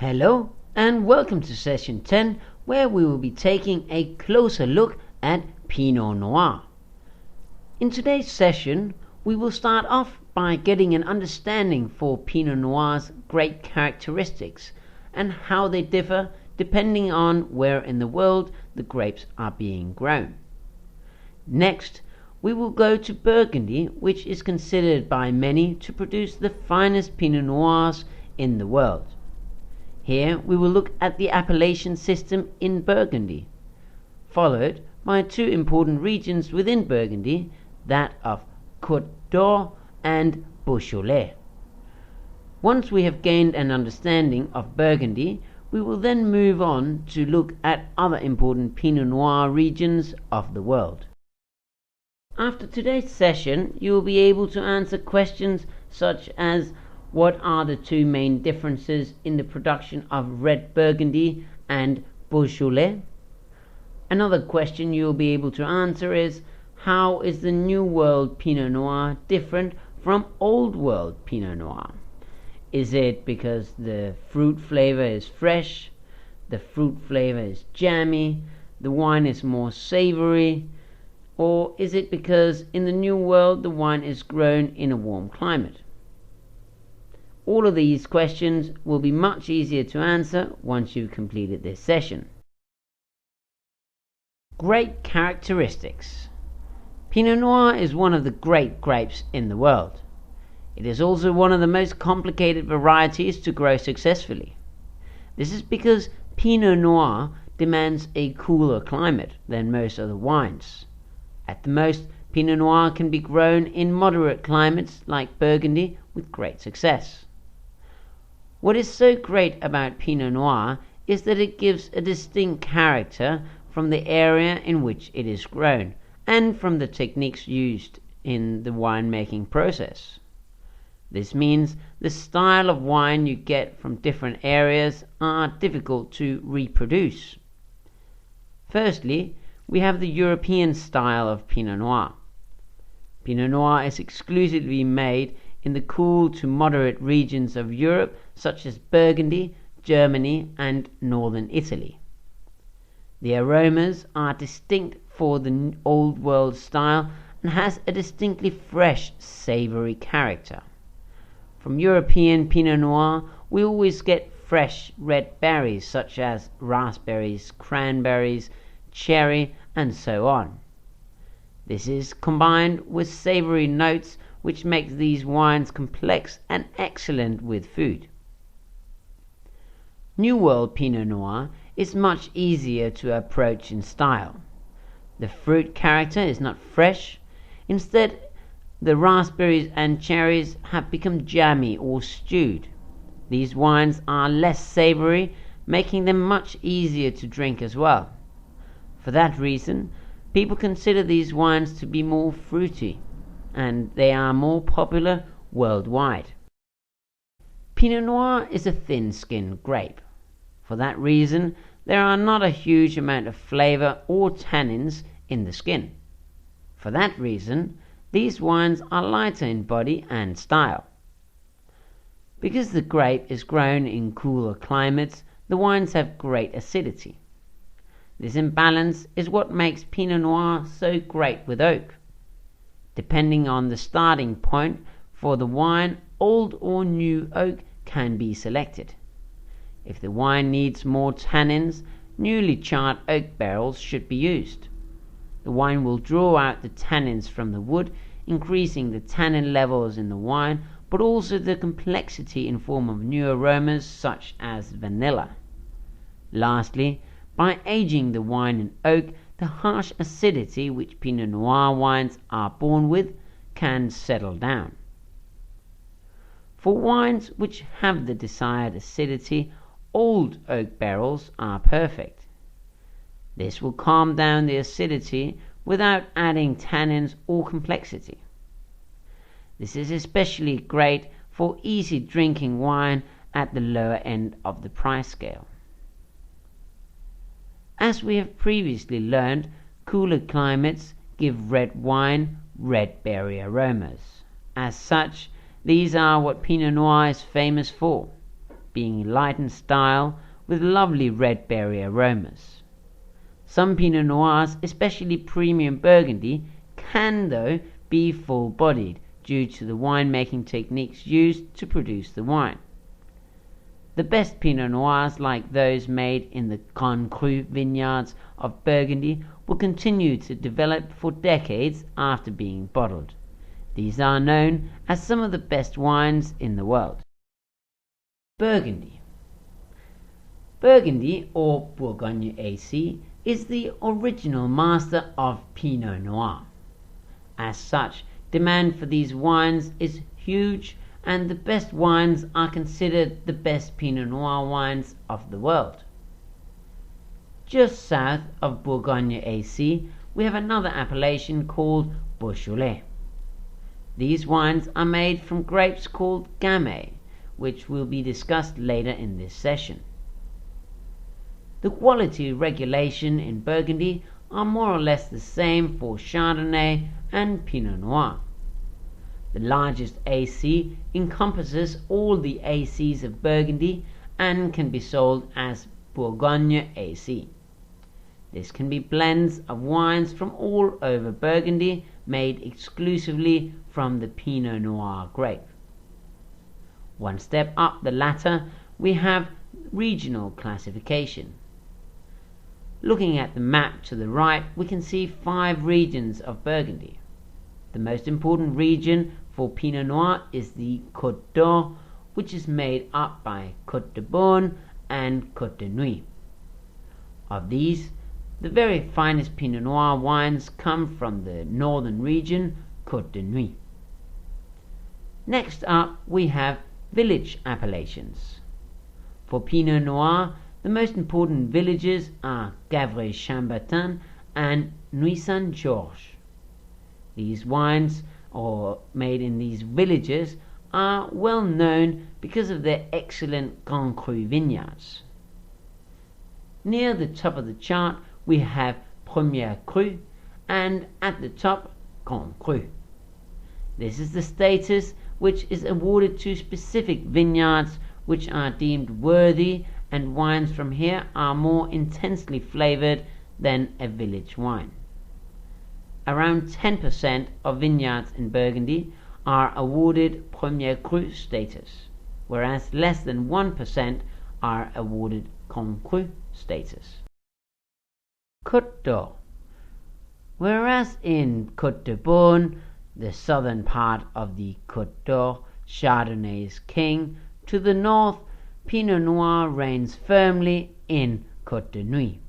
Hello and welcome to session 10, where we will be taking a closer look at Pinot Noir. In today's session, we will start off by getting an understanding for Pinot Noir's great characteristics and how they differ depending on where in the world the grapes are being grown. Next, we will go to Burgundy, which is considered by many to produce the finest Pinot Noirs in the world. Here we will look at the appellation system in Burgundy, followed by two important regions within Burgundy, that of Côte d'Or and Beaujolais. Once we have gained an understanding of Burgundy, we will then move on to look at other important Pinot Noir regions of the world. After today's session, you will be able to answer questions such as: what are the two main differences in the production of red Burgundy and Beaujolais? Another question you will be able to answer is: how is the New World Pinot Noir different from Old World Pinot Noir? Is it because the fruit flavor is fresh, the fruit flavor is jammy, the wine is more savory, or is it because in the New World the wine is grown in a warm climate? All of these questions will be much easier to answer once you've completed this session. Great characteristics. Pinot Noir is one of the great grapes in the world. It is also one of the most complicated varieties to grow successfully. This is because Pinot Noir demands a cooler climate than most other wines. At the most, Pinot Noir can be grown in moderate climates like Burgundy with great success. What is so great about Pinot Noir is that it gives a distinct character from the area in which it is grown and from the techniques used in the winemaking process. This means the style of wine you get from different areas are difficult to reproduce. Firstly, we have the European style of Pinot Noir. Pinot Noir is exclusively made in the cool to moderate regions of Europe, such as Burgundy, Germany, and northern Italy. The aromas are distinct for the Old World style and has a distinctly fresh, savory character. From European Pinot Noir, we always get fresh red berries such as raspberries, cranberries, cherry, and so on. This is combined with savory notes, which makes these wines complex and excellent with food. New World Pinot Noir is much easier to approach in style. The fruit character is not fresh. Instead, the raspberries and cherries have become jammy or stewed. These wines are less savory, making them much easier to drink as well. For that reason, people consider these wines to be more fruity, and they are more popular worldwide. Pinot Noir is a thin-skinned grape. For that reason, there are not a huge amount of flavor or tannins in the skin. For that reason, these wines are lighter in body and style. Because the grape is grown in cooler climates, the wines have great acidity. This imbalance is what makes Pinot Noir so great with oak. Depending on the starting point for the wine, old or new oak can be selected. If the wine needs more tannins, newly charred oak barrels should be used. The wine will draw out the tannins from the wood, increasing the tannin levels in the wine, but also the complexity in form of new aromas such as vanilla. Lastly, by aging the wine in oak, the harsh acidity which Pinot Noir wines are born with can settle down. For wines which have the desired acidity, old oak barrels are perfect. This will calm down the acidity without adding tannins or complexity. This is especially great for easy drinking wine at the lower end of the price scale. As we have previously learned, cooler climates give red wine red berry aromas. As such, these are what Pinot Noir is famous for. being light in style with lovely red berry aromas. Some Pinot Noirs, especially premium Burgundy, can though be full-bodied due to the winemaking techniques used to produce the wine. The best Pinot Noirs, like those made in the Grand Cru vineyards of Burgundy, will continue to develop for decades after being bottled. These are known as some of the best wines in the world. Burgundy. Burgundy, or Bourgogne AC, is the original master of Pinot Noir. As such, demand for these wines is huge, and the best wines are considered the best Pinot Noir wines of the world. Just south of Bourgogne AC, we have another appellation called Beaujolais. These wines are made from grapes called Gamay, which will be discussed later in this session. The quality regulation in Burgundy are more or less the same for Chardonnay and Pinot Noir. The largest AC encompasses all the ACs of Burgundy and can be sold as Bourgogne AC. This can be blends of wines from all over Burgundy made exclusively from the Pinot Noir grape. One step up the ladder, we have regional classification. Looking at the map to the right, we can see 5 regions of Burgundy. The most important region for Pinot Noir is the Côte d'Or, which is made up by Côte de Beaune and Côte de Nuits. Of these, the very finest Pinot Noir wines come from the northern region, Côte de Nuits. Next up, we have village appellations. For Pinot Noir, the most important villages are Gavray-Chambertin and Nuits-Saint-Georges. These wines, or made in these villages, are well known because of their excellent Grand Cru vineyards. Near the top of the chart, we have Premier Cru, and at the top, Grand Cru. This is the status which is awarded to specific vineyards which are deemed worthy, and wines from here are more intensely flavored than a village wine. Around 10% of vineyards in Burgundy are awarded Premier Cru status, whereas less than 1% are awarded Grand Cru status. Côte d'Or. Whereas in Côte de Beaune, the southern part of the Côte d'Or, Chardonnay is king, to the north, Pinot Noir reigns firmly in Côte de Nuits.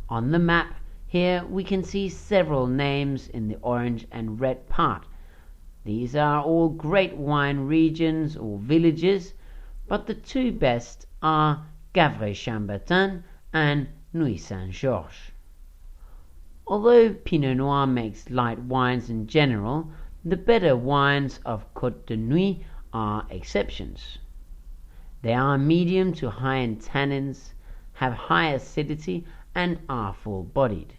On the map here we can see several names in the orange and red part. These are all great wine regions or villages, but the 2 best are Gavray-Chambertin and Nuits-Saint-Georges. Although Pinot Noir makes light wines in general, the better wines of Côte de Nuits are exceptions. They are medium to high in tannins, have high acidity, and are full-bodied.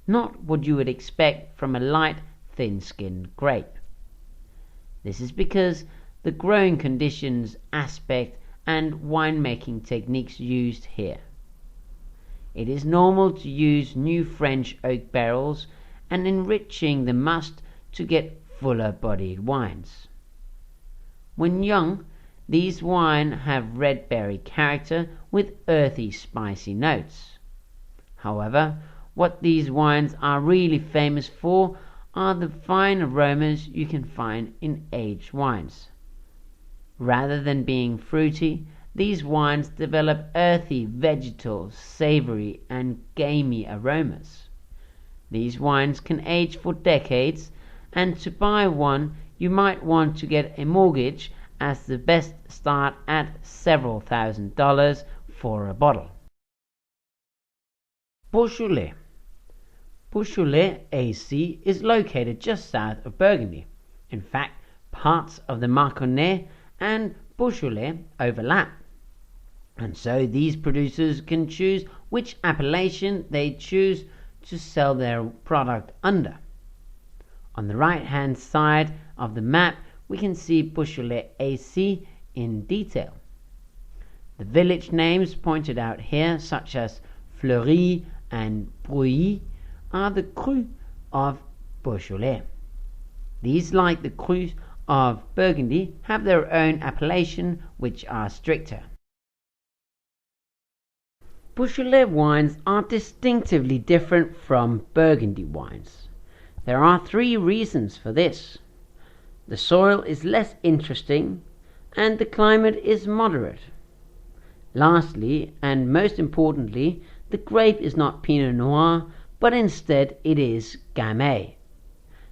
Not what you would expect from a light, thin-skinned grape. This is because the growing conditions, aspect, and winemaking techniques used here. It is normal to use new French oak barrels and enriching the must to get fuller-bodied wines. When young, these wines have red berry character with earthy, spicy notes. However, what these wines are really famous for are the fine aromas you can find in aged wines. Rather than being fruity, these wines develop earthy, vegetal, savory, and gamey aromas. These wines can age for decades, and to buy one, you might want to get a mortgage, as the best start at several $1,000s for a bottle. Beaujolais. Beaujolais AC is located just south of Burgundy. In fact, parts of the Mâconnais and Beaujolais overlap, and so these producers can choose which appellation they choose to sell their product under. On the right hand side of the map we can see Beaujolais AC in detail. The village names pointed out here, such as Fleury and Brouilly, are the crus of Beaujolais. These, like the crus of Burgundy, have their own appellation, which are stricter. Beaujolais wines are distinctively different from Burgundy wines. There are 3 reasons for this. The soil is less interesting, and the climate is moderate. Lastly, and most importantly, the grape is not Pinot Noir, but instead it is Gamay.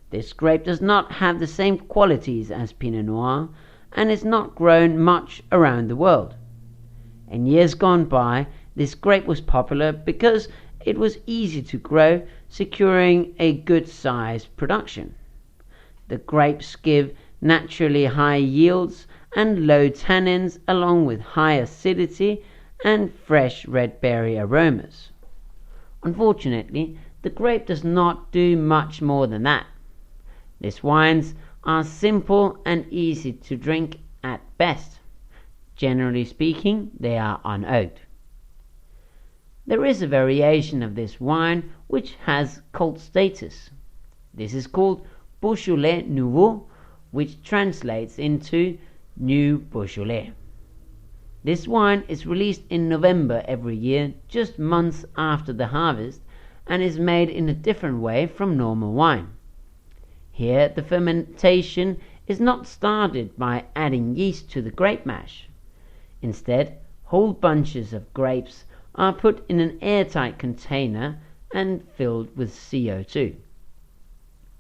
This grape does not have the same qualities as Pinot Noir, and is not grown much around the world. In years gone by, this grape was popular because it was easy to grow, securing a good sized production. The grapes give naturally high yields and low tannins, along with high acidity and fresh red berry aromas. Unfortunately, the grape does not do much more than that. These wines are simple and easy to drink at best. Generally speaking, they are unoaked. There is a variation of this wine which has cult status. This is called Beaujolais Nouveau, which translates into New Beaujolais. This wine is released in November every year, just months after the harvest, and is made in a different way from normal wine. Here, the fermentation is not started by adding yeast to the grape mash. Instead, whole bunches of grapes are put in an airtight container and filled with CO2.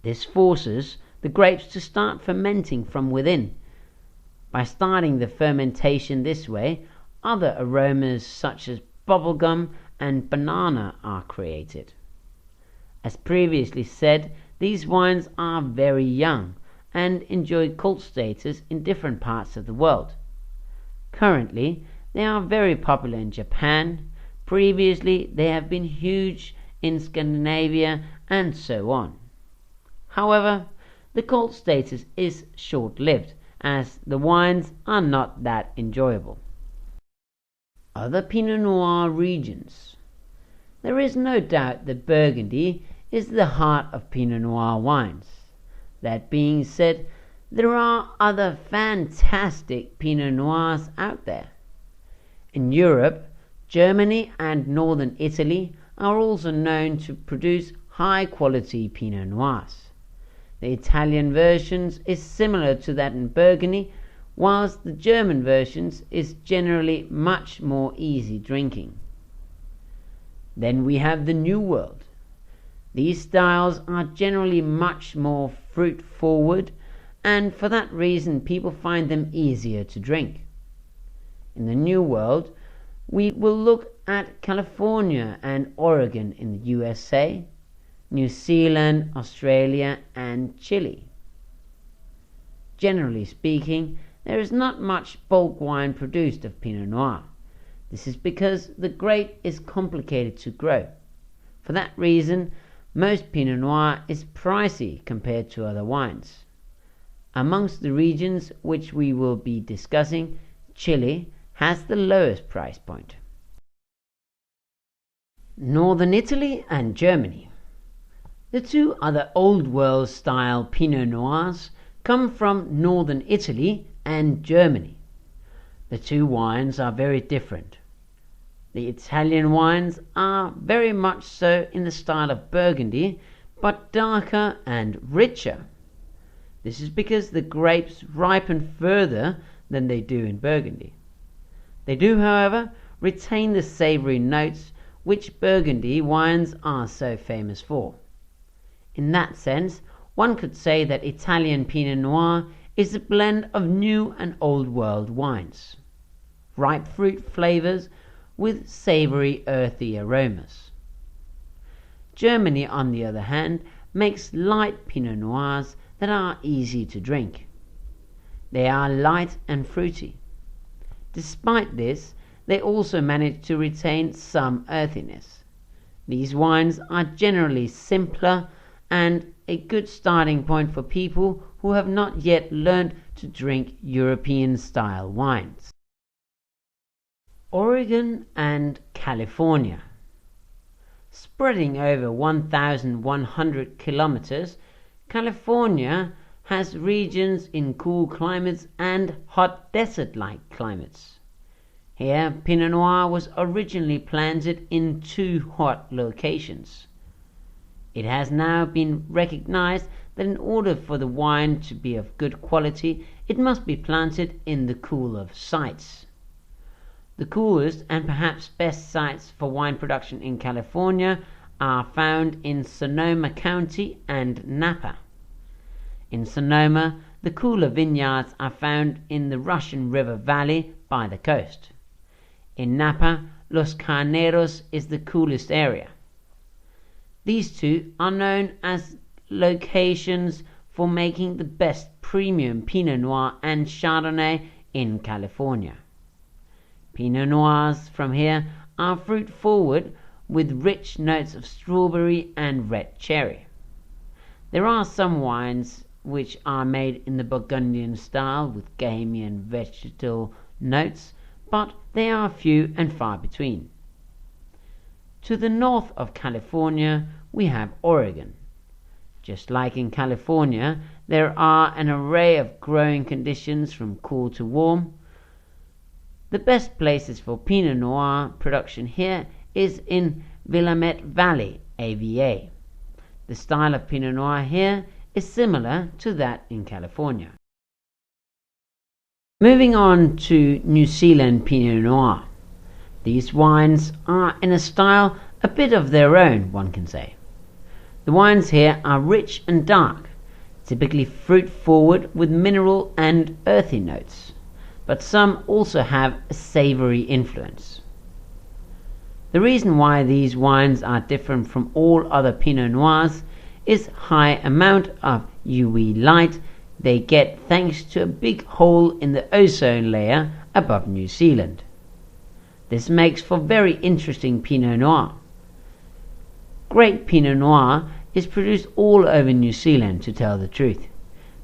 This forces the grapes to start fermenting from within. By starting the fermentation this way, other aromas such as bubblegum and banana are created. As previously said, these wines are very young and enjoy cult status in different parts of the world. Currently, they are very popular in Japan. Previously, they have been huge in Scandinavia and so on. However, the cult status is short-lived, as the wines are not that enjoyable. Other Pinot Noir regions. There is no doubt that Burgundy is the heart of Pinot Noir wines. That being said, there are other fantastic Pinot Noirs out there. In Europe, Germany and northern Italy are also known to produce high-quality Pinot Noirs. The Italian versions is similar to that in Burgundy, whilst the German versions is generally much more easy drinking. Then we have the New World. These styles are generally much more fruit-forward, and for that reason people find them easier to drink. In the New World, we will look at California and Oregon in the USA, New Zealand, Australia, and Chile. Generally speaking, there is not much bulk wine produced of Pinot Noir. This is because the grape is complicated to grow. For that reason, most Pinot Noir is pricey compared to other wines. Amongst the regions which we will be discussing, Chile has the lowest price point. Northern Italy and Germany. The 2 other Old World style Pinot Noirs come from northern Italy and Germany. The 2 wines are very different. The Italian wines are very much so in the style of Burgundy, but darker and richer. This is because the grapes ripen further than they do in Burgundy. They do, however, retain the savoury notes which Burgundy wines are so famous for. In that sense, one could say that Italian Pinot Noir is a blend of new and old world wines. Ripe fruit flavours with savoury earthy aromas. Germany, on the other hand, makes light Pinot Noirs that are easy to drink. They are light and fruity. Despite this, they also manage to retain some earthiness. These wines are generally simpler and a good starting point for people who have not yet learned to drink European style wines. Oregon and California. Spreading over 1,100 kilometers, California has regions in cool climates and hot desert-like climates. Here, Pinot Noir was originally planted in 2 hot locations. It has now been recognized that in order for the wine to be of good quality, it must be planted in the cooler sites. The coolest and perhaps best sites for wine production in California are found in Sonoma County and Napa. In Sonoma, the cooler vineyards are found in the Russian River Valley by the coast. In Napa, Los Carneros is the coolest area. These two are known as locations for making the best premium Pinot Noir and Chardonnay in California. Pinot Noirs from here are fruit forward with rich notes of strawberry and red cherry. There are some wines which are made in the Burgundian style with gamey and vegetal notes, but they are few and far between. To the north of California we have Oregon. Just like in California, there are an array of growing conditions from cool to warm. The best places for Pinot Noir production here is in Willamette Valley, AVA. The style of Pinot Noir here is similar to that in California. Moving on to New Zealand Pinot Noir. These wines are in a style a bit of their own, one can say. The wines here are rich and dark, typically fruit forward with mineral and earthy notes, but some also have a savory influence. The reason why these wines are different from all other Pinot Noirs is high amount of UV light they get thanks to a big hole in the ozone layer above New Zealand. This makes for very interesting Pinot Noir. Great Pinot Noir is produced all over New Zealand, to tell the truth,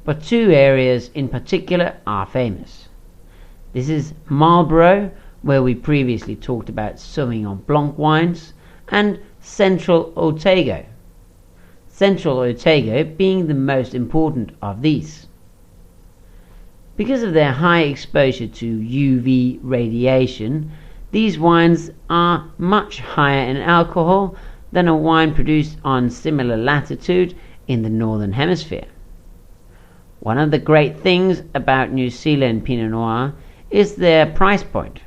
but 2 areas in particular are famous. This is Marlborough, where we previously talked about Sauvignon Blanc wines, and Central Otago. Central Otago being the most important of these. Because of their high exposure to UV radiation, these wines are much higher in alcohol than a wine produced on similar latitude in the Northern Hemisphere. One of the great things about New Zealand Pinot Noir is their price point.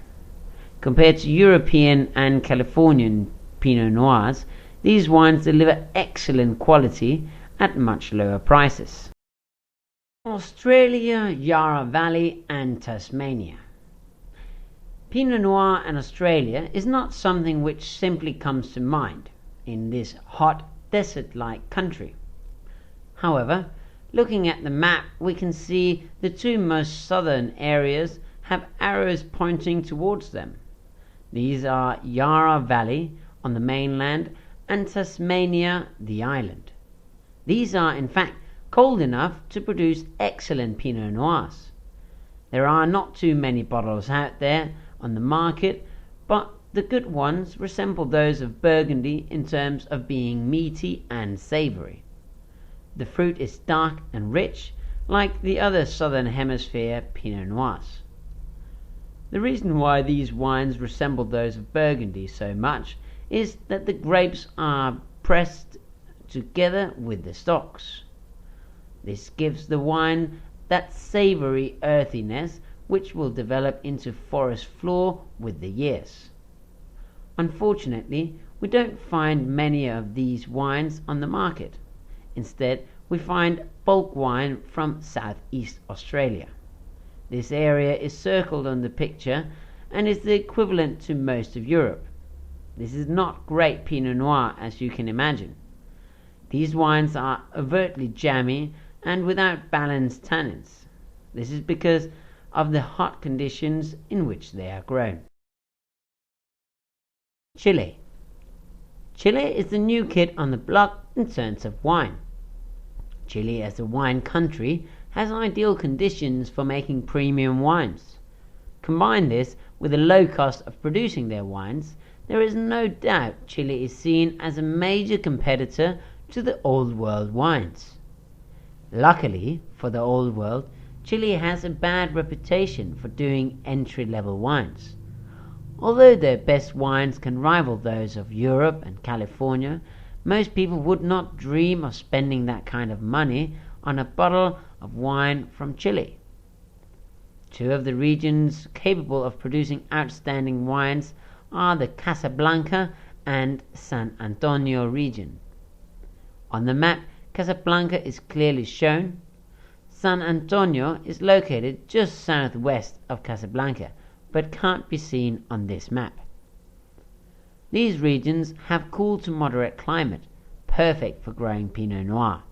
Compared to European and Californian Pinot Noirs, these wines deliver excellent quality at much lower prices. Australia, Yarra Valley and Tasmania. Pinot Noir and Australia is not something which simply comes to mind in this hot desert-like country. However, looking at the map, we can see the 2 most southern areas have arrows pointing towards them. These are Yarra Valley on the mainland and Tasmania, the island. These are in fact cold enough to produce excellent Pinot Noirs. There are not too many bottles out there on the market, but the good ones resemble those of Burgundy in terms of being meaty and savory. The fruit is dark and rich, like the other Southern Hemisphere Pinot Noirs. The reason why these wines resemble those of Burgundy so much is that the grapes are pressed together with the stalks. This gives the wine that savory earthiness which will develop into forest floor with the years. Unfortunately, we don't find many of these wines on the market. Instead, we find bulk wine from Southeast Australia. This area is circled on the picture and is the equivalent to most of Europe. This is not great Pinot Noir, as you can imagine. These wines are overtly jammy and without balanced tannins. This is because of the hot conditions in which they are grown. Chile. Chile is the new kid on the block in terms of wine. Chile, as a wine country, has ideal conditions for making premium wines. Combine this with the low cost of producing their wines, there is no doubt Chile is seen as a major competitor to the Old World wines. Luckily for the Old World, Chile has a bad reputation for doing entry-level wines. Although their best wines can rival those of Europe and California, most people would not dream of spending that kind of money on a bottle of wine from Chile. Two of the regions capable of producing outstanding wines are the Casablanca and San Antonio region. On the map, Casablanca is clearly shown. San Antonio is located just southwest of Casablanca, but can't be seen on this map. These regions have cool to moderate climate, perfect for growing Pinot Noir.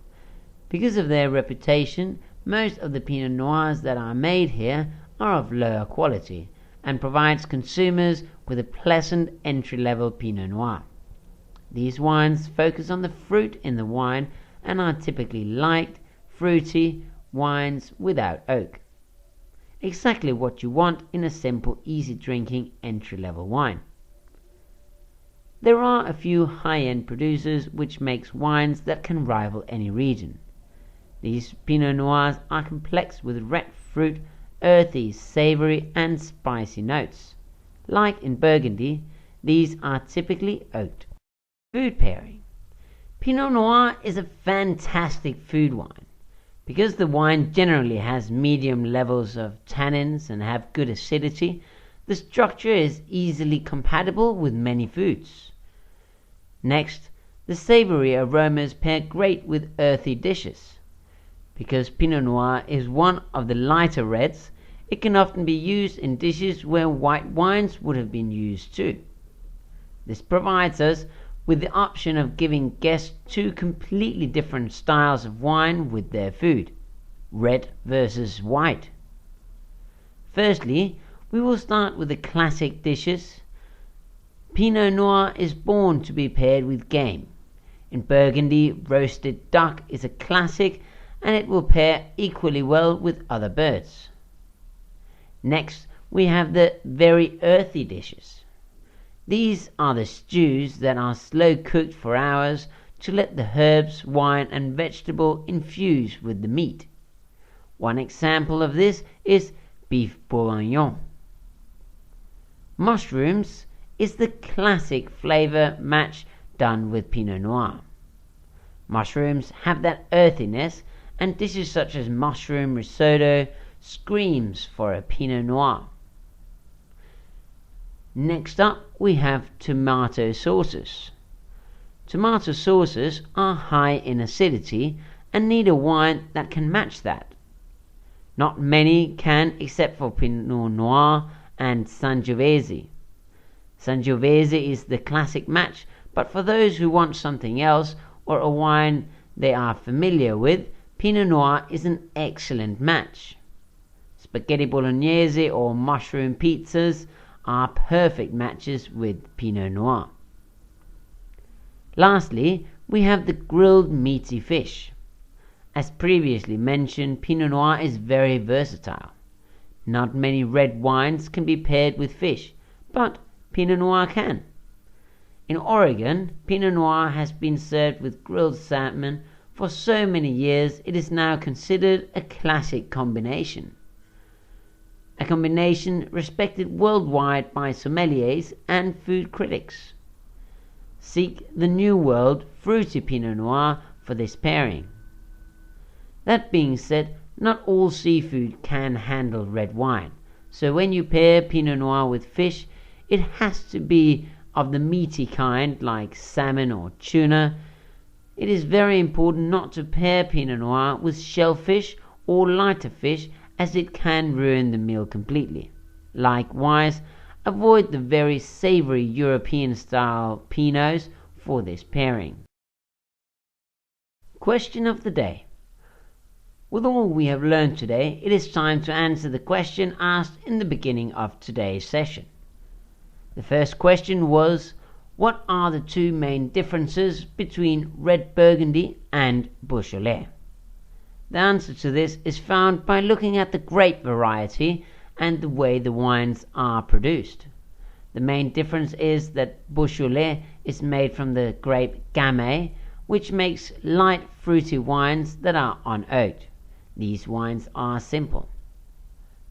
Because of their reputation, most of the Pinot Noirs that are made here are of lower quality and provides consumers with a pleasant entry-level Pinot Noir. These wines focus on the fruit in the wine and are typically light, fruity wines without oak. Exactly what you want in a simple, easy-drinking entry-level wine. There are a few high-end producers which makes wines that can rival any region. These Pinot Noirs are complex with red fruit, earthy, savory, and spicy notes. Like in Burgundy, these are typically oaked. Food pairing. Pinot Noir is a fantastic food wine. Because the wine generally has medium levels of tannins and have good acidity, the structure is easily compatible with many foods. Next, the savory aromas pair great with earthy dishes. Because Pinot Noir is one of the lighter reds, it can often be used in dishes where white wines would have been used too. This provides us with the option of giving guests two completely different styles of wine with their food, red versus white. Firstly, we will start with the classic dishes. Pinot Noir is born to be paired with game. In Burgundy, roasted duck is a classic, and it will pair equally well with other birds. Next, we have the very earthy dishes. These are the stews that are slow cooked for hours to let the herbs, wine, and vegetable infuse with the meat. One example of this is beef bourguignon. Mushrooms is the classic flavor match done with Pinot Noir. Mushrooms have that earthiness, and dishes such as mushroom risotto screams for a Pinot Noir. Next up, we have tomato sauces. Tomato sauces are high in acidity and need a wine that can match that. Not many can except for Pinot Noir and Sangiovese. Sangiovese is the classic match, but for those who want something else or a wine they are familiar with, Pinot Noir is an excellent match. Spaghetti bolognese or mushroom pizzas are perfect matches with Pinot Noir. Lastly, we have the grilled meaty fish. As previously mentioned, Pinot Noir is very versatile. Not many red wines can be paired with fish, but Pinot Noir can. In Oregon, Pinot Noir has been served with grilled salmon for so many years it is now considered a classic combination. A combination respected worldwide by sommeliers and food critics. Seek the New World fruity Pinot Noir for this pairing. That being said, not all seafood can handle red wine, so when you pair Pinot Noir with fish, it has to be of the meaty kind like salmon or tuna. It is very important not to pair Pinot Noir with shellfish or lighter fish, as it can ruin the meal completely. Likewise, avoid the very savory European style Pinots for this pairing. Question of the day. With all we have learned today, it is time to answer the question asked in the beginning of today's session. The first question was, what are the two main differences between red Burgundy and Beaujolais? The answer to this is found by looking at the grape variety and the way the wines are produced. The main difference is that Beaujolais is made from the grape Gamay, which makes light fruity wines that are unoaked. These wines are simple.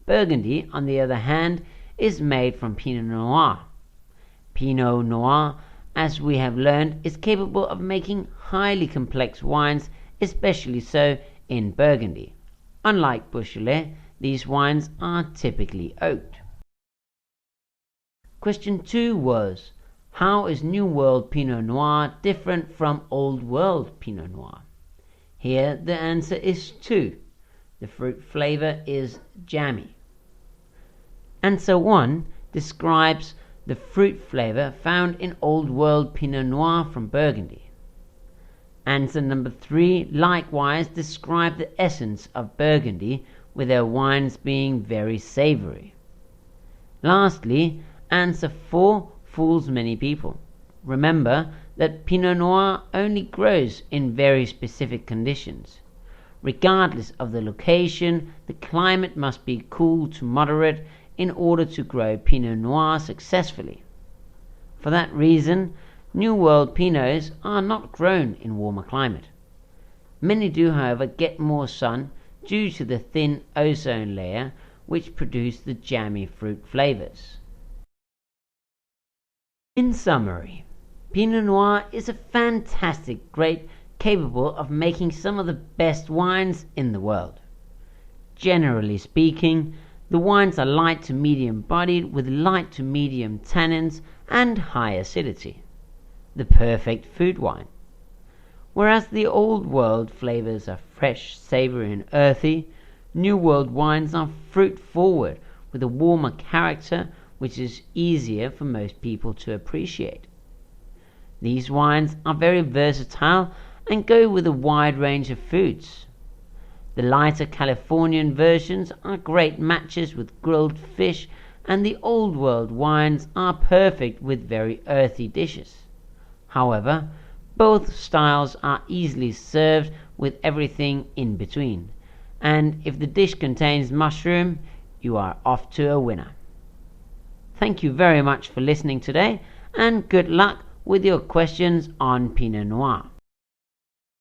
Burgundy, on the other hand, is made from Pinot Noir. Pinot Noir, as we have learned, is capable of making highly complex wines, especially so in Burgundy. Unlike Beaujolais, these wines are typically oaked. Question 2 was, how is New World Pinot Noir different from Old World Pinot Noir? Here the answer is 2. The fruit flavor is jammy. Answer 1 describes the fruit flavor found in Old World Pinot Noir from Burgundy. Answer number 3 likewise describes the essence of Burgundy, with their wines being very savory. Lastly, answer 4 fools many people. Remember that Pinot Noir only grows in very specific conditions. Regardless of the location, the climate must be cool to moderate in order to grow Pinot Noir successfully. For that reason, New World Pinots are not grown in warmer climate. Many do, however, get more sun due to the thin ozone layer, which produce the jammy fruit flavors. In summary, Pinot Noir is a fantastic grape capable of making some of the best wines in the world. Generally speaking, the wines are light to medium bodied with light to medium tannins and high acidity. The perfect food wine. Whereas the Old World flavors are fresh, savory and earthy, New World wines are fruit forward with a warmer character which is easier for most people to appreciate. These wines are very versatile and go with a wide range of foods. The lighter Californian versions are great matches with grilled fish, and the Old World wines are perfect with very earthy dishes. However, both styles are easily served with everything in between, and if the dish contains mushroom, you are off to a winner. Thank you very much for listening today, and good luck with your questions on Pinot Noir.